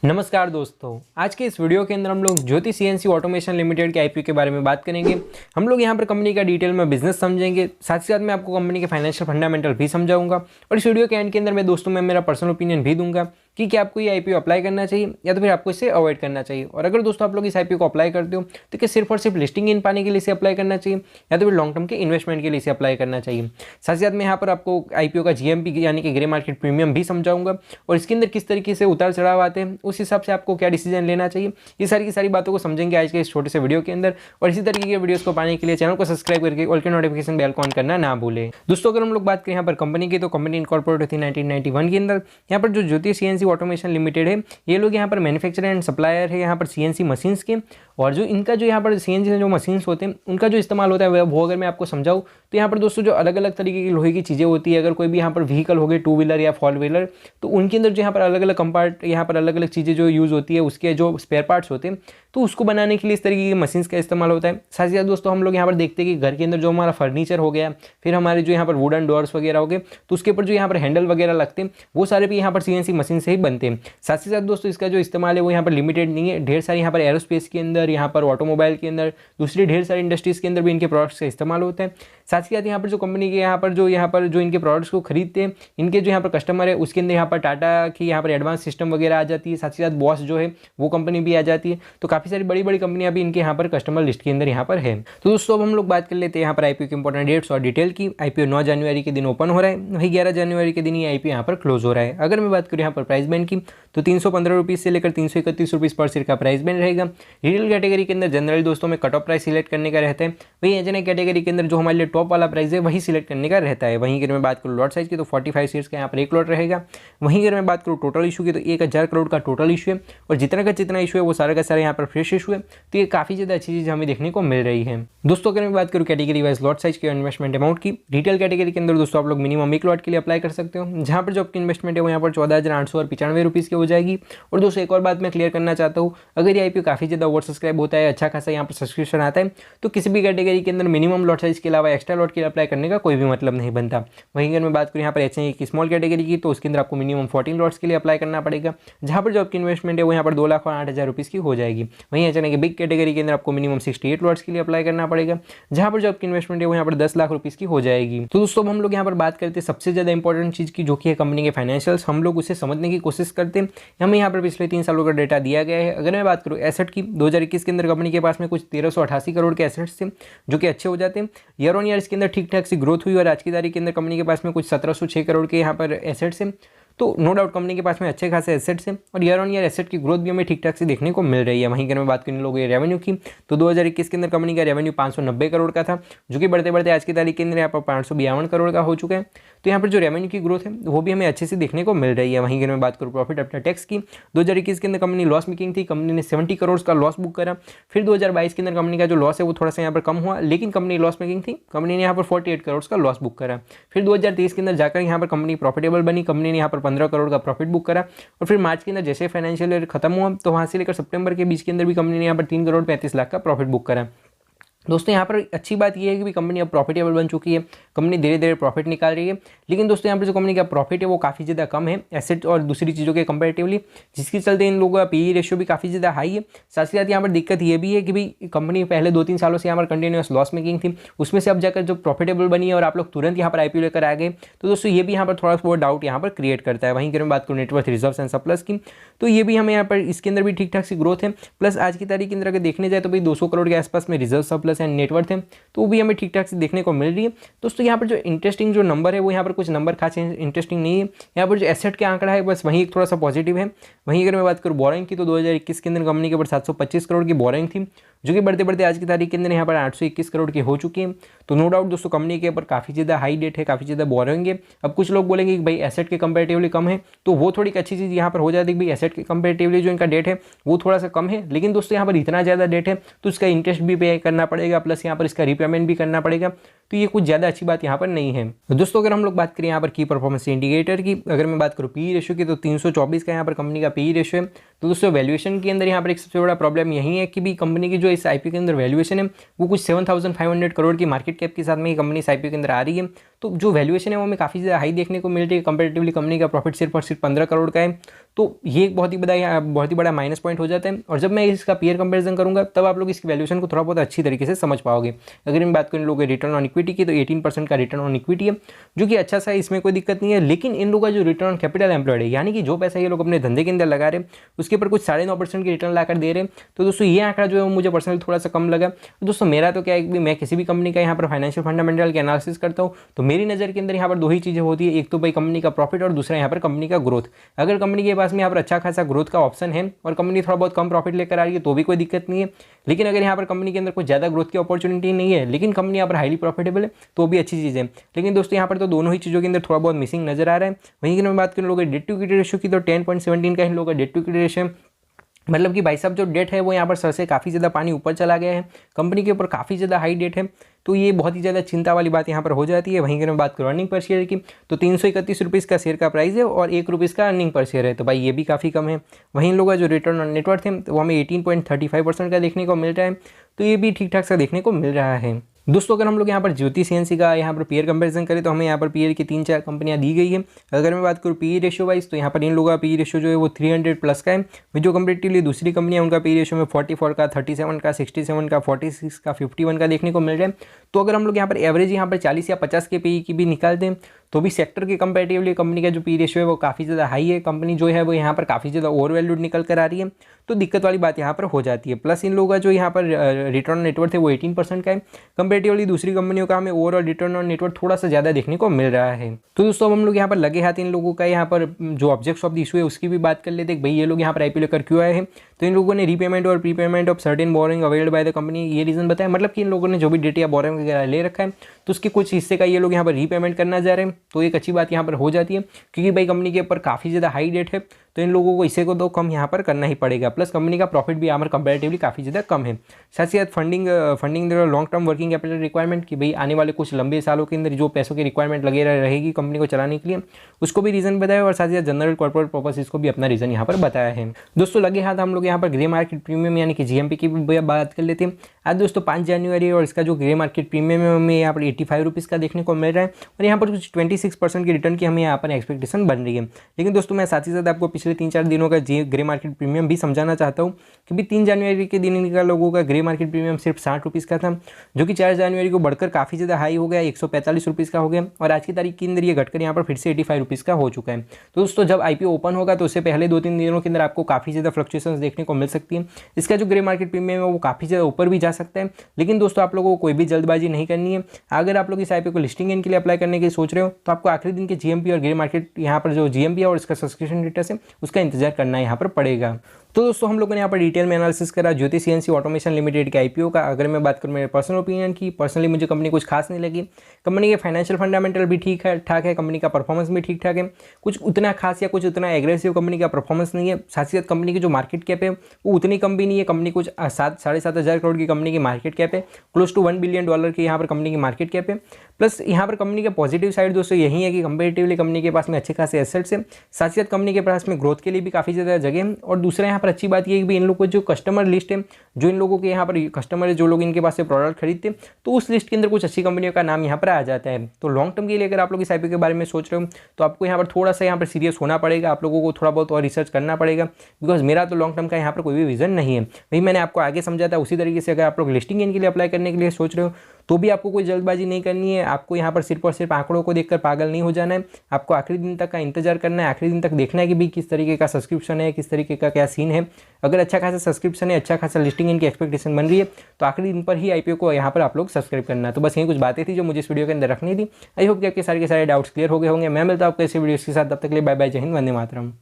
नमस्कार दोस्तों, आज के इस वीडियो के अंदर हम लोग ज्योति सीएनसी ऑटोमेशन लिमिटेड के आईपीओ के बारे में बात करेंगे। हम लोग यहाँ पर कंपनी का डिटेल में बिजनेस समझेंगे, साथ ही साथ मैं आपको कंपनी के फाइनेंशियल फंडामेंटल भी समझाऊंगा और इस वीडियो के एंड के अंदर मैं दोस्तों में मेरा पर्सनल ओपिनियन भी दूंगा कि क्या आपको ये आईपीओ अप्लाई करना चाहिए या तो फिर आपको इसे अवॉइड करना चाहिए। और अगर दोस्तों आप लोग इस आईपीओ को अप्लाई करते हो तो क्या सिर्फ और सिर्फ लिस्टिंग इन पाने के लिए इसे अप्लाई करना चाहिए या तो फिर लॉन्ग टर्म के इन्वेस्टमेंट के लिए इसे अप्लाई करना चाहिए। साथ ही साथ मैं यहाँ पर आपको आईपीओ का जीएमपी यानी कि ग्रे मार्केट प्रीमियम भी समझाऊंगा और इसके अंदर किस तरीके से उतार चढ़ाव आते हैं, उस हिसाब से आपको क्या डिसीजन लेना चाहिए। ये सारी की सारी बातों को समझेंगे आज के इस छोटे से वीडियो के अंदर। और इसी तरीके के वीडियोस को पाने के लिए चैनल को सब्सक्राइब करके ऑल के नोटिफिकेशन बेल को ऑन करना ना भूलें। दोस्तों अगर हम लोग बात करें यहाँ पर कंपनी की, तो कंपनी इनकॉर्पोरेट थी 1991 के अंदर। यहाँ पर जो ज्योति सीएनसी ऑटोमेशन लिमिटेड है, ये लोग यहाँ पर मैन्युफैक्चरर एंड सप्लायर है यहाँ पर सीएनसी मशीन्स के। और जो इनका जो यहाँ पर सीएनसी जो मशीन्स होते हैं उनका जो इस्तेमाल होता है वो अगर मैं आपको समझाऊँ तो यहाँ पर दोस्तों जो अलग अलग तरीके की लोहे की चीज़ें होती है, अगर कोई भी यहाँ पर व्हीकल हो गए, टू व्हीलर या फोर व्हीलर, तो उनके अंदर जो यहाँ पर अलग अलग कंपार्ट यहाँ पर अलग अलग चीज़ें जो यूज़ होती है, उसके जो स्पेयर पार्ट्स होते हैं तो उसको बनाने के लिए इस तरीके की मशीन्स का इस्तेमाल होता है। साथ ही साथ दोस्तों हम लोग यहाँ पर देखते हैं कि घर के अंदर जो हमारा फर्नीचर हो गया, फिर हमारे जो यहाँ पर वुडन डोर्स वगैरह हो गए, तो उसके ऊपर जो यहाँ पर हैंडल वगैरह लगते हैं वो सारे भी यहाँ पर सीएनसी मशीन से ही बनते हैं। साथ ही साथ दोस्तों इसका जो इस्तेमाल है वो यहाँ पर लिमिटेड नहीं है, ढेर सारे यहाँ पर एरोस्पेस के अंदर, यहाँ पर ऑटोमोबाइल के अंदर, दूसरी ढेर सारी इंडस्ट्रीज़ के अंदर भी इनके प्रोडक्ट्स का इस्तेमाल होता है। साथ ही साथ यहाँ पर जो कंपनी के यहाँ पर जो इनके प्रोडक्ट्स को खरीदते हैं, इनके जो यहाँ पर कस्टमर है उसके अंदर यहाँ पर टाटा की यहाँ पर एडवांस सिस्टम वगैरह आ जाती है। साथ ही साथ बॉस जो है वो कंपनी भी आ जाती है। तो काफ़ी सारी बड़ी बड़ी कंपनियां भी इनके यहाँ पर कस्टमर लिस्ट के अंदर यहाँ पर है। तो दोस्तों अब हम लोग बात कर लेते हैं यहाँ पर आईपीओ के इंपॉर्टेंट डेट्स और डिटेल की। आईपीओ 9 जनवरी के दिन ओपन हो रहा है, वही 11 जनवरी के दिन ये आईपीओ यहाँ पर क्लोज हो रहा है। अगर मैं बात करूँ यहाँ पर प्राइस बैंड की, तो 315 रुपीज़ से लेकर 331 रुपीज़ पर शेयर का प्राइस बैंड रहेगा। रिटेल कैटेगरी के अंदर जनरली दोस्तों में कट ऑफ प्राइस सिलेक्ट करने का रहता है, वही एचएनआई कैटेगरी के अंदर जो हमारे लिए टॉप वाला प्राइस है वही सिलेक्ट करने का रहता है। वहीं अगर मैं बात करूँ लॉट साइज की, तो 45 शेयर्स का यहाँ पर एक लॉट रहेगा। वहीं अगर मैं बात करूँ टोटल इशू की, तो 1000 करोड़ का टोटल इशू है और जितना का जितना इशू है वो सारा का सारा यहाँ पर फ्रेश इशू है। तो ये काफ़ी ज़्यादा अच्छी चीज़ हमें देखने को मिल रही है। दोस्तों अगर मैं बात करूँ कैटेगरी वाइज लॉट साइज की और इन्वेस्टमेंट अमाउंट की, रिटेल कैटेगरी के अंदर दोस्तों आप लोग मिनिमम एक लॉट के लिए अप्लाई कर सकते हो, जहाँ पर जो आपकी इन्वेस्टमेंट है वो यहाँ पर 14,895 रुपीज़ की हो जाएगी। और दोस्तों एक और बात मैं क्लियर करना चाहता हूँ, अगर ये आईपीओ काफ़ी ज़्यादा ओवर सब्सक्राइब होता है, अच्छा खासा यहाँ पर सब्सक्रिप्शन आता है, तो किसी भी कैटेगरी के अंदर मिनिमम लॉट साइज के अलावा एक्स्ट्रा लॉट के लिए अप्लाई करने का कोई भी मतलब नहीं बनता। वहीं अगर मैं बात करूँ यहाँ पर एचएनआई की स्मॉल कैटेगरी की, तो उसके अंदर आपको मिनिमम 14 लॉट्स के लिए अप्लाई करना पड़ेगा, जहाँ पर जो आपकी इन्वेस्टमेंट है वो यहाँ पर 2,08,000 रुपीज़ की हो जाएगी। वहीं एचएनआई की बिग कैटेगरी के अंदर आपको मिनिमम 68 लॉट्स के लिए अप्लाई करना पड़ेगा, जहाँ पर जो आपकी इन्वेस्टमेंट है वो यहाँ पर 10 लाख रुपीज़ की हो जाएगी। तो दोस्तों हम लोग यहाँ पर बात करते हैं सबसे ज़्यादा इंपॉर्टेंट चीज़ की, जो कि है कंपनी के फाइनेंशियल्स। हम लोग उसे समझने की कोशिश करते हैं। हमें यहाँ पर पिछले 3 सालों का डेटा दिया गया है। अगर मैं बात करूँ एसेट की, 2021 के अंदर कंपनी के पास में कुछ 1388 करोड़ के एसेट्स थे, जो कि अच्छे हो जाते हैं। ईयर ऑन ईयर इसके अंदर ठीक ठाक सी ग्रोथ हुई और आज की तारीख के अंदर कंपनी के पास में कुछ 1706 करोड़ के यहाँ पर एसेट्स हैं। तो नो डाउट कंपनी के पास में अच्छे खासे एसेट्स हैं और ईयर ऑन ईयर एसेट की ग्रोथ भी हमें ठीक ठाक से देखने को मिल रही है। वहीं अगर मैं बात करने लोगों रेवेन्यू की, तो 2021 के अंदर कंपनी का रेवेन्यू 590 करोड़ का था, जो कि बढ़ते बढ़ते आज की तारीख के अंदर यहाँ पर 552 करोड़ का हो चुका है। तो यहाँ पर जो रेवेन्यू की ग्रोथ है वो भी हमें अच्छे से देखने को मिल रही है। वहीं अगर मैं बात करूँ प्रॉफिट आफ्टर टैक्स की, 2021 के अंदर कंपनी लॉस मेकिंग थी, कंपनी ने 70 करोड़ का लॉस बुक करा। फिर 2022 के अंदर कंपनी का जो लॉस है वो थोड़ा सा यहाँ पर कम हुआ, लेकिन कंपनी लॉस मेकिंग थी, कंपनी ने यहाँ पर 48 करोड़ का लॉस बुक करा। फिर 2023 के अंदर जाकर यहाँ पर कंपनी प्रॉफिटेबल बनी, कंपनी ने यहाँ पर 15 करोड़ का प्रॉफिट बुक करा। और फिर मार्च के अंदर जैसे फाइनेंशियल ईयर खत्म हुआ, तो वहाँ से लेकर सितंबर के बीच के अंदर भी कंपनी ने यहाँ पर 3 करोड़ 35 लाख का प्रॉफिट बुक करा। दोस्तों यहाँ पर अच्छी बात यह है कि भी कंपनी अब प्रॉफिटेबल बन चुकी है, कंपनी धीरे धीरे प्रॉफिट निकाल रही है। लेकिन दोस्तों यहाँ पर जो कंपनी का प्रॉफिट है वो काफ़ी ज़्यादा कम है एसेट और दूसरी चीज़ों के कंपैरेटिवली, जिसके चलते इन लोगों का पीई रेशियो भी काफ़ी ज़्यादा हाई है। साथ ही साथ यहाँ पर दिक्कत ये भी है कि भाई कंपनी पहले 2-3 सालों से यहाँ पर कंटिन्यूस लॉस मेकिंग थी, उसमें से अब जाकर जो प्रॉफिटेबल बनी है और आप लोग तुरंत यहाँ पर आईपीओ लेकर आ गए, तो दोस्तों ये भी यहाँ पर थोड़ा बहुत डाउट यहाँ पर क्रिएट करता है। वहीं अगर मैं बात करूँ नेटवर्थ रिजर्व्स एंड सरप्लस की, तो ये भी हमें यहाँ पर इसके अंदर भी ठीक ठाक सी ग्रोथ है। प्लस आज की तारीख के अंदर अगर देखने जाए तो भाई 200 करोड़ के आसपास में रिजर्व सरप्लस एंड नेटवर्थ है, तो वो भी हमें ठीक ठाक से देखने को मिल रही है। दोस्तों यहाँ पर जो इंटरेस्टिंग जो नंबर है वो यहाँ पर कुछ नंबर खास इंटरेस्टिंग नहीं है। यहाँ पर जो एसेट का आंकड़ा है बस वहीं थोड़ा सा पॉजिटिव है। वहीं अगर मैं बात करूँ बोरिंग की, तो 2021 के अंदर कंपनी के ऊपर 725 करोड़ की बोरिंग थी, जो कि बढ़ते बढ़ते आज की तारीख के अंदर यहाँ पर 821 करोड़ की हो चुकी है। तो नो डाउट दोस्तों कंपनी के ऊपर काफ़ी ज़्यादा हाई डेट है, काफ़ी ज़्यादा बोरिंग है। अब कुछ लोग बोलेंगे कि भाई एसेट के कंपैरेटिवली कम है, तो वो थोड़ी अच्छी चीज़ यहाँ पर हो जाती है कि भाई एसेट के कंपैरेटिवली जो इनका डेट है वो थोड़ा सा कम है। लेकिन दोस्तों यहाँ पर इतना ज़्यादा डेट है तो इसका इंटरेस्ट भी पे करना पड़ेगा, प्लस यहाँ पर इसका रीपेमेंट भी करना पड़ेगा, तो ये कुछ ज़्यादा अच्छी बात यहाँ पर नहीं है। दोस्तों अगर हम लोग बात करें यहाँ पर की परफॉर्मेंस इंडिकेटर की, अगर मैं बात करूँ पीई रेशियो की, तो 324 का यहाँ पर कंपनी का पीई रेशियो है। तो दोस्तों वैल्यूएशन के अंदर यहाँ पर एक सबसे बड़ा प्रॉब्लम यही है कि भी कंपनी की जो इस आईपीओ के अंदर वैल्यूएशन है वो कुछ 7,500 करोड़ की मार्केट कैप के साथ में ये कंपनी इस आईपीओ के अंदर आ रही है। तो जो वैल्यूएशन है वो हमें काफ़ी ज़्यादा हाई देखने को मिल रही है। कंपेरेटिवली कंपनी का प्रॉफिट सिर्फ और सिर्फ 15 करोड़ का है। तो ये एक बहुत ही बड़ा माइनस पॉइंट हो जाता है। और जब मैं इसका पीयर कंपैरिजन करूँगा तब आप लोग इसकी वैल्यूएशन को थोड़ा बहुत अच्छी तरीके से समझ पाओगे। अगर मैं बात करें लोगों के रिटर्न ऑन इक्विटी की, तो 18% का रिटर्न ऑन इक्विटी है, जो कि अच्छा सा है, इसमें कोई दिक्कत नहीं है। लेकिन इन लोगों का जो रिटर्न ऑन कैपिटल एम्प्लॉयड है, यानी कि जो पैसा ये लोग अपने धंधे के अंदर लगा रहे हैं उसके ऊपर कुछ 9.5% की रिटर्न लाकर दे रहे हैं। तो दोस्तों ये आंकड़ा जो है मुझे पर्सनली थोड़ा सा कम लगा। तो दोस्तों मेरा तो क्या है कि मैं किसी भी कंपनी का यहाँ पर फाइनेंशियल फंडामेंटल के एनालिसिस करता हूँ तो मेरी नज़र के अंदर यहाँ पर दो ही चीज़ें होती है, एक तो भाई कंपनी का प्रॉफिट और दूसरा यहाँ पर कंपनी का ग्रोथ। अगर कंपनी के पास में यहाँ पर अच्छा खासा ग्रोथ का ऑप्शन है और कंपनी थोड़ा बहुत कम प्रॉफिट लेकर आ रही है तो भी कोई दिक्कत नहीं है। लेकिन अगर यहाँ पर कंपनी के अंदर कुछ ज़्यादा ग्रोथ की अपॉर्चुनिटी नहीं है लेकिन कंपनी यहाँ पर हाईली प्रॉफिटेबल है तो भी अच्छी चीज़ है। लेकिन दोस्तों यहाँ पर तो दोनों ही चीज़ों के अंदर थोड़ा बहुत मिसिंग नजर आ रहा है। वहीं की मैं बात करूँ लोगों डेट टू इक्विटी रेशियो की, तो 10.17 का इन लोगों का डेट टू इक्विटी रेशियो, मतलब कि भाई साहब जो डेट है वो यहाँ पर सर से काफ़ी ज़्यादा पानी ऊपर चला गया है, कंपनी के ऊपर काफ़ी ज़्यादा हाई डेट है। तो ये बहुत ही ज़्यादा चिंता वाली बात यहाँ पर हो जाती है। वहीं की मैं बात करूँ अर्निंग पर शेयर की, तो 331 रुपीज़ का शेयर का प्राइस है और 1 रुपीज़ का अर्निंग पर शेयर है, तो भाई ये भी काफ़ी कम है। वहीं इन लोगों का जो रिटर्न ऑन नेटवर्थ है तो वो हमें 18.35% का देखने को मिल रहा है, तो ये भी ठीक ठाक सा देखने को मिल रहा है। दोस्तों अगर हम लोग यहाँ पर ज्योति सीएनसी का यहाँ पर पीयर कंपैरिजन करें तो हमें यहाँ पर पीयर की 3-4 कंपनियाँ दी गई है। अगर मैं बात करूँ पी रेशियो वाइज तो यहाँ पर इन लोगों का पी रेशियो जो है वो 300 प्लस का है, जो कंपेरेटिवली दूसरी कंपनियाँ उनका पी रेशियो में 44 का, 37 का, 67 का, 46 का, 51 का देखने को मिल रहा है। तो अगर हम लोग यहाँ पर एवरेज यहाँ पर 40 या 50 के पी की भी निकालते हैं तो भी सेक्टर के कंपैरेटिवली कंपनी का जो पी रेशियो है वो काफ़ी ज़्यादा हाई है। कंपनी जो है वो यहाँ पर काफ़ी ज़्यादा ओवर वैल्यूड निकल कर आ रही है, तो दिक्कत वाली बात यहाँ पर हो जाती है। प्लस इन लोगों का जो यहाँ पर रिटर्न ऑन नेटवर्थ है वो 18% का है, कंपैरेटिवली दूसरी कंपनियों का हमें ओवरऑल रिटर्न ऑन नेटवर्थ थोड़ा सा ज़्यादा देखने को मिल रहा है। तो दोस्तों अब हम लोग यहाँ पर लगे हाथ इन लोगों का यहाँ पर जो ऑब्जेक्ट्स ऑफ द इशू है उसकी भी बात कर लेते हैं। भाई ये लोग यहाँ पर आईपीओ लेकर क्यों आए हैं, तो इन लोगों ने रीपेमेंट और prepayment of certain boring availed by the company, ये रीजन बताया। मतलब कि इन लोगों ने जो भी डेट या बोरिंग वगैरह ले रखा है तो उसके कुछ हिस्से का ये लोग यहाँ पर रीपेमेंट करना जा रहे हैं, तो एक अच्छी बात यहाँ पर हो जाती है क्योंकि भाई कंपनी के ऊपर काफ़ी ज़्यादा हाई डेट है तो इन लोगों को इसे को तो कम यहाँ पर करना ही पड़ेगा। प्लस कंपनी का प्रॉफिट भी यहाँ पर कंपैरेटिवली काफ़ी ज़्यादा कम है। साथ ही साथ funding long term working capital requirement की, भाई आने वाले कुछ लंबे सालों के अंदर जो पैसों की रिक्वायरमेंट लगे रहेगी कंपनी को चलाने के लिए उसको भी रीज़न बताया, और साथ ही साथ जनरल कॉर्पोरेट पर्पसेस को भी अपना रीज़न यहाँ पर बताया है। दोस्तों लगे हाथ हम लोग यहाँ पर ग्रे मार्केट प्रीमियम यानी कि जीएमपी की भी बात कर लेते हैं। आज दोस्तों 5 जनवरी और इसका जो ग्रे मार्केट प्रीमियम है हमें यहाँ पर 85 रुपीज़ का देखने को मिल रहा है और यहाँ पर कुछ 26% की रिटर्न की हमें यहाँ पर एक्सपेक्टेशन बन रही है। लेकिन दोस्तों मैं साथ ही साथ आपको पिछले 3-4 दिनों का ग्रे मार्केट प्रीमियम भी समझाना चाहता हूँ कि भी 3 जनवरी के दिन का लोगों का ग्रे मार्केट प्रीमियम सिर्फ 60 रुपीज़ का था, जो कि 4 जनवरी को बढ़कर काफ़ी ज़्यादा हाई हो गया, 145 रुपीज़ का हो गया और आज की तारीख के अंदर ये घटकर यहाँ पर फिर से 85 रुपीज़ का हो चुका है। तो दोस्तों जब आईपीओ ओपन होगा तो उससे पहले 2-3 दिनों के अंदर आपको काफ़ी ज़्यादा फ्लक्चुएशंस देखने को मिल सकती है। इसका जो ग्रे मार्केट प्रीमियम है वो काफ़ी ज़्यादा ऊपर भी जा सकता है। लेकिन दोस्तों आप लोगों को कोई भी जल्दबाजी नहीं करनी है। अगर आप लोग इस आईपीओ को लिस्टिंग गेन के लिए अप्लाई करने की सोच रहे हो तो आपको आखिरी दिन के जीएमपी और ग्रे मार्केट यहाँ पर जो जीएमपी है और इसका सब्सक्रिप्शन स्टेटस है उसका इंतजार करना यहाँ पर पड़ेगा। तो दोस्तों हम लोगों ने यहाँ पर डिटेल में एनालिसिस करा ज्योति सीएनसी ऑटोमेशन लिमिटेड के आईपीओ का। अगर मैं बात करूँ मेरे पर्सनल ओपिनियन की, पर्सनली मुझे कंपनी कुछ खास नहीं लगी। कंपनी के फाइनेंशियल फंडामेंटल भी ठीक ठाक है, कंपनी का परफॉर्मेंस भी ठीक ठाक है, कुछ उतना खास या कुछ उतना एग्रेसिव कंपनी का परफॉर्मेंस नहीं है। साथ ही साथ कंपनी की जो मार्केट कैप है वो उतनी कम भी नहीं है। कंपनी कुछ 7,500 करोड़ की कंपनी की मार्केट कैप है, क्लोज टू $1 बिलियन की यहाँ पर कंपनी की मार्केट कैप है। प्लस यहाँ पर कंपनी का पॉजिटिव साइड दोस्तों यही है कि कंपेरेटिवली कंपनी के पास में अच्छे खासे एसेट्स है, साथ ही साथ कंपनी के पास में ग्रोथ के लिए भी काफ़ी ज़्यादा जगह है। और दूसरा यहाँ पर अच्छी बात यह है कि इन लोगों को जो कस्टमर लिस्ट है, जो इन लोगों के यहाँ पर कस्टमर है, जो लोग इनके पास से प्रोडक्ट खरीदते हैं, तो उस लिस्ट के अंदर कुछ अच्छी कंपनियों का नाम यहाँ पर आ जाता है। तो लॉन्ग टर्म के लिए अगर आप लोग इस आईपीओ के बारे में सोच रहे हो तो आपको यहाँ पर थोड़ा सा यहाँ पर सीरियस होना पड़ेगा, आप लोगों को थोड़ा बहुत और रिसर्च करना पड़ेगा, बिकॉज मेरा तो लॉन्ग टर्म का यहाँ पर कोई भी विजन नहीं है। वही मैंने आपको आगे समझा था उसी तरीके से अगर आप लोग लिस्टिंग गेन के लिए अप्लाई करने के लिए सोच रहे हो तो भी आपको कोई जल्दबाजी नहीं करनी है। आपको यहाँ पर सिर्फ और सिर्फ आंकड़ों को देखकर पागल नहीं हो जाना है, आपको आखिरी दिन तक का इंतजार करना है, आखिरी दिन तक देखना है कि भी किस तरीके का सब्सक्रिप्शन है, किस तरीके का क्या सीन है। अगर अच्छा खासा सब्सक्रिप्शन है, अच्छा खासा लिस्टिंग इनकी एक्सपेक्टेशन बन रही है तो आखिरी दिन पर ही आईपीओ को यहाँ पर आप लोग सब्सक्राइब करना है। तो बस यही कुछ बातें थी जो मुझे इस वीडियो के अंदर रखनी थी। आई होप कि आपके सारे के सारे डाउट्स क्लियर हो गए होंगे। मैं मिलता हूँ आपको ऐसे वीडियोस के साथ, तब तक के लिए बाय बाय, जय हिंद, वंदे मातरम।